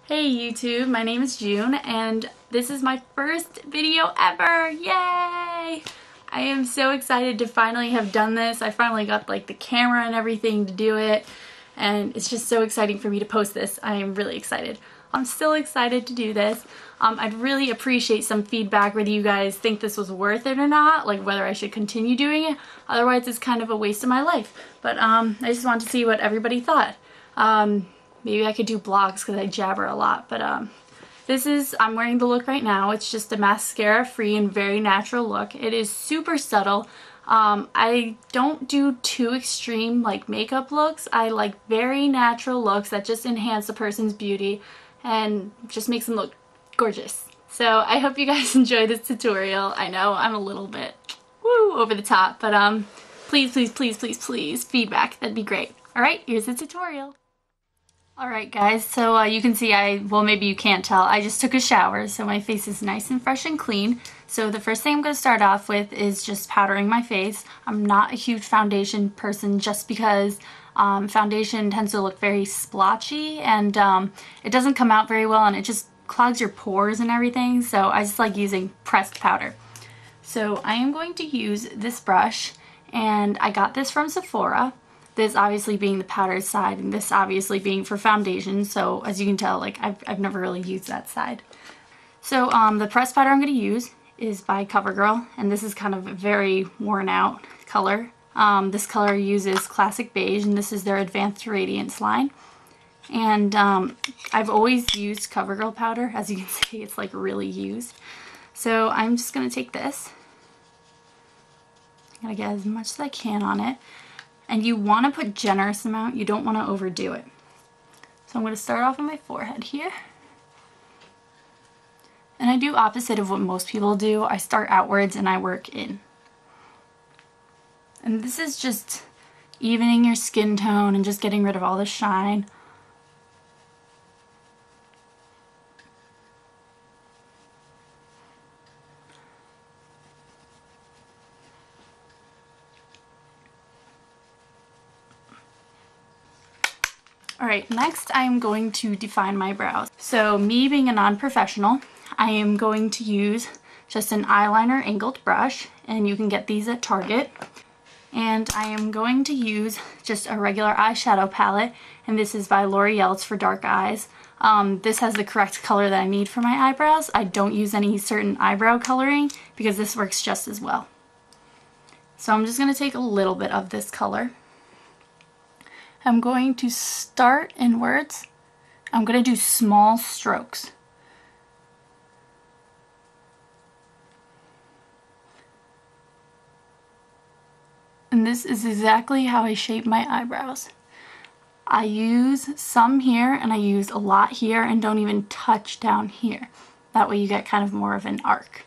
Hey YouTube, my name is June and this is my first video ever! Yay! I am so excited to finally have done this. I finally got like the camera and everything to do it and it's just so exciting for me to post this. I am really excited. I'm still excited to do this. I'd really appreciate some feedback whether you guys think this was worth it or not, like whether I should continue doing it. Otherwise it's kind of a waste of my life. But I just wanted to see what everybody thought. Maybe I could do blogs because I jabber a lot, but I'm wearing the look right now. It's just a mascara-free and very natural look. It is super subtle. I don't do too extreme like makeup looks. I like very natural looks that just enhance a person's beauty and just makes them look gorgeous. So I hope you guys enjoy this tutorial. I know I'm a little bit over the top, but please, please, please, please, please, feedback. That'd be great. Alright, here's the tutorial. Alright guys, so you can see well maybe you can't tell, I just took a shower, so my face is nice and fresh and clean. So the first thing I'm going to start off with is just powdering my face. I'm not a huge foundation person just because foundation tends to look very splotchy and it doesn't come out very well and it just clogs your pores and everything, so I just like using pressed powder. So I am going to use this brush and I got this from Sephora. This obviously being the powdered side and this obviously being for foundation, so as you can tell, like I've never really used that side. So the pressed powder I'm going to use is by CoverGirl, and this is kind of a very worn out color. This color uses Classic Beige and this is their Advanced Radiance line. And I've always used CoverGirl powder. As you can see, it's like really used. So I'm just going to take this. I'm going to get as much as I can on it. And you want to put generous amount, you don't want to overdo it. So I'm going to start off on my forehead here. And I do opposite of what most people do. I start outwards and I work in. And this is just evening your skin tone and just getting rid of all the shine. Alright, next I am going to define my brows. So me being a non-professional, I am going to use just an eyeliner angled brush, and you can get these at Target. And I am going to use just a regular eyeshadow palette, and this is by L'Oreal. It's for dark eyes. This has the correct color that I need for my eyebrows. I don't use any certain eyebrow coloring because this works just as well. So I'm just going to take a little bit of this color. I'm going to start inwards. I'm going to do small strokes. And this is exactly how I shape my eyebrows. I use some here and I use a lot here and don't even touch down here. That way you get kind of more of an arc.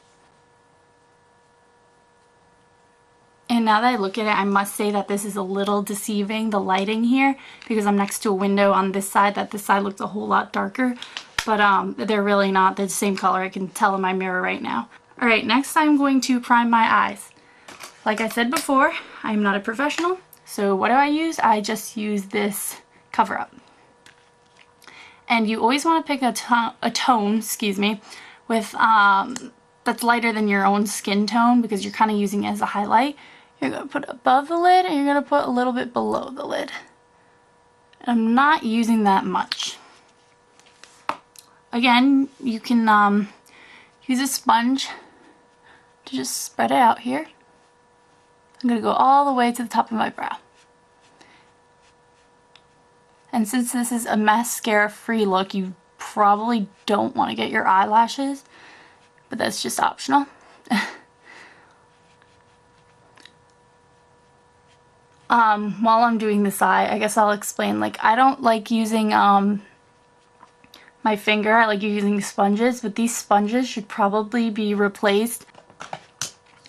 And now that I look at it, I must say that this is a little deceiving, the lighting here, because I'm next to a window on this side, that this side looks a whole lot darker. But they're really not. They're the same color. I can tell in my mirror right now. Alright, next I'm going to prime my eyes. Like I said before, I'm not a professional, so what do I use? I just use this cover up. And you always want to pick a tone, excuse me, with that's lighter than your own skin tone because you're kind of using it as a highlight. You're going to put above the lid and you're going to put a little bit below the lid. And I'm not using that much. Again, you can use a sponge to just spread it out here. I'm going to go all the way to the top of my brow. And since this is a mascara-free look, you probably don't want to get your eyelashes, but that's just optional. While I'm doing this eye, I guess I'll explain, like, I don't like using my finger. I like using sponges, but these sponges should probably be replaced.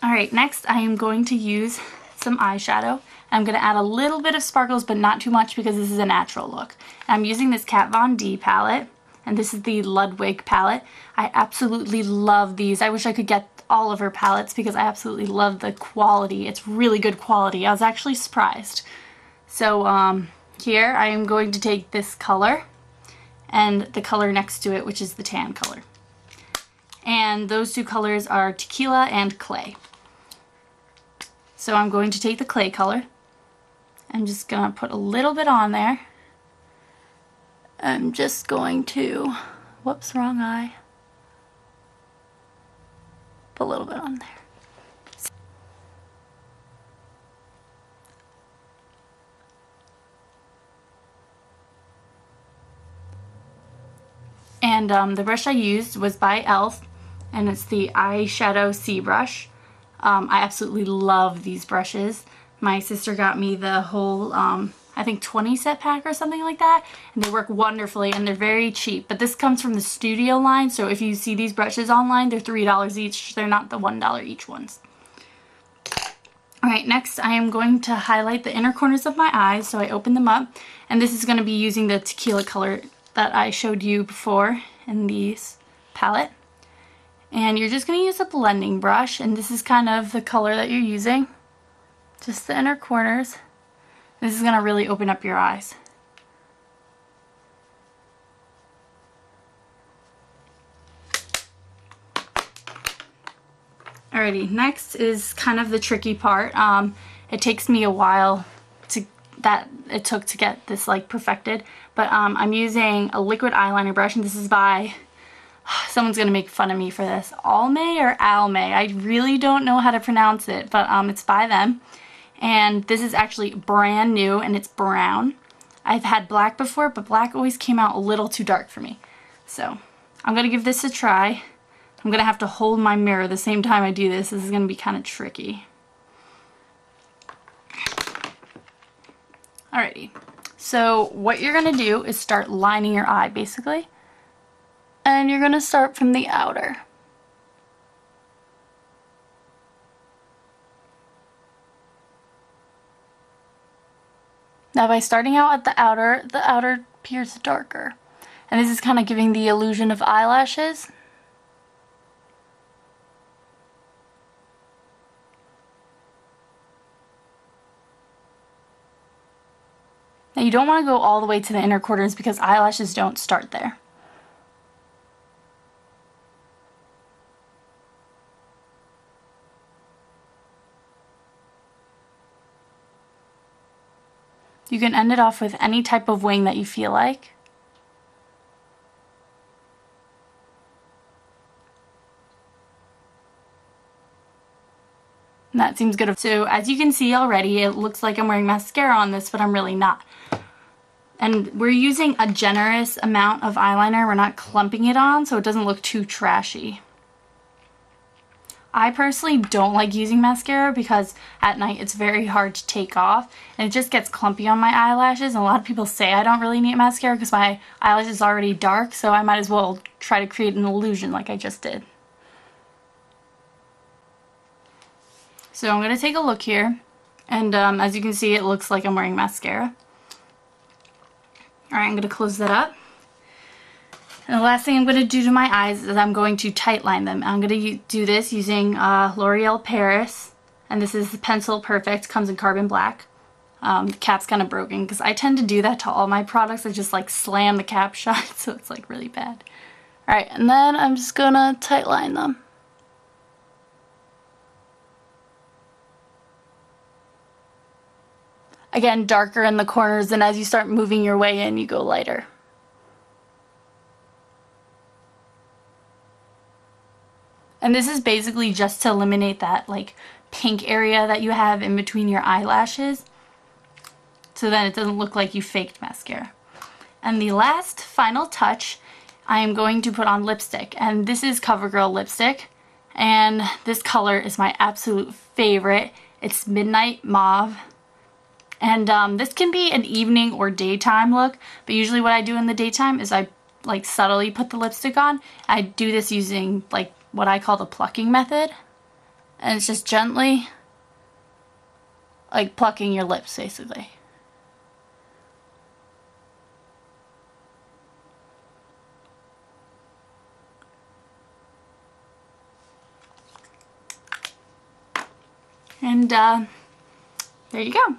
Alright, next I am going to use some eyeshadow. I'm going to add a little bit of sparkles, but not too much because this is a natural look. I'm using this Kat Von D palette, and this is the Ludwig palette. I absolutely love these. I wish I could get all of her palettes because I absolutely love the quality. It's really good quality. I was actually surprised. So here I am going to take this color and the color next to it, which is the tan color. And those two colors are tequila and clay. So I'm going to take the clay color. I'm just gonna put a little bit on there. I'm just going to, whoops, wrong eye. Put a little bit on there. And the brush I used was by e.l.f. and it's the eyeshadow C brush. I absolutely love these brushes. My sister got me the whole, I think 20 set pack or something like that, and they work wonderfully and they're very cheap. But this comes from the Studio line, so if you see these brushes online, they're $3 each. They're not the $1 each ones. Alright, next I am going to highlight the inner corners of my eyes, so I open them up, and this is going to be using the tequila color that I showed you before in this palette. And you're just going to use a blending brush, and this is kind of the color that you're using. Just the inner corners. This is going to really open up your eyes. Alrighty, next is kind of the tricky part. It takes me a while to get this like perfected, but I'm using a liquid eyeliner brush, and this is by, someone's gonna make fun of me for this, Almay or Almay, I really don't know how to pronounce it, but it's by them, and this is actually brand new and it's brown. I've had black before, but black always came out a little too dark for me, so I'm gonna give this a try. I'm gonna have to hold my mirror the same time I do this. This is gonna be kind of tricky. Alrighty, so what you're gonna do is start lining your eye basically, and you're gonna start from the outer. Now by starting out at the outer appears darker, and this is kind of giving the illusion of eyelashes. Now you don't want to go all the way to the inner corners because eyelashes don't start there. You can end it off with any type of wing that you feel like. And that seems good. So as you can see already, it looks like I'm wearing mascara on this, but I'm really not. And we're using a generous amount of eyeliner. We're not clumping it on, so it doesn't look too trashy. I personally don't like using mascara because at night it's very hard to take off and it just gets clumpy on my eyelashes, and a lot of people say I don't really need mascara because my eyelash is already dark, so I might as well try to create an illusion like I just did. So I'm going to take a look here, and as you can see, it looks like I'm wearing mascara. Alright, I'm going to close that up. And the last thing I'm going to do to my eyes is I'm going to tight line them. I'm going to do this using L'Oreal Paris, and this is the Pencil Perfect, comes in carbon black. The cap's kind of broken because I tend to do that to all my products. I just like slam the cap shut, so it's like really bad. Alright, and then I'm just going to tight line them. Again, darker in the corners, and as you start moving your way in, you go lighter. And this is basically just to eliminate that like pink area that you have in between your eyelashes, so that it doesn't look like you faked mascara. And the last final touch, I am going to put on lipstick, and this is CoverGirl lipstick, and this color is my absolute favorite. It's Midnight Mauve. And this can be an evening or daytime look, but usually what I do in the daytime is I like subtly put the lipstick on. I do this using like what I call the plucking method, and it's just gently like plucking your lips basically. And there you go.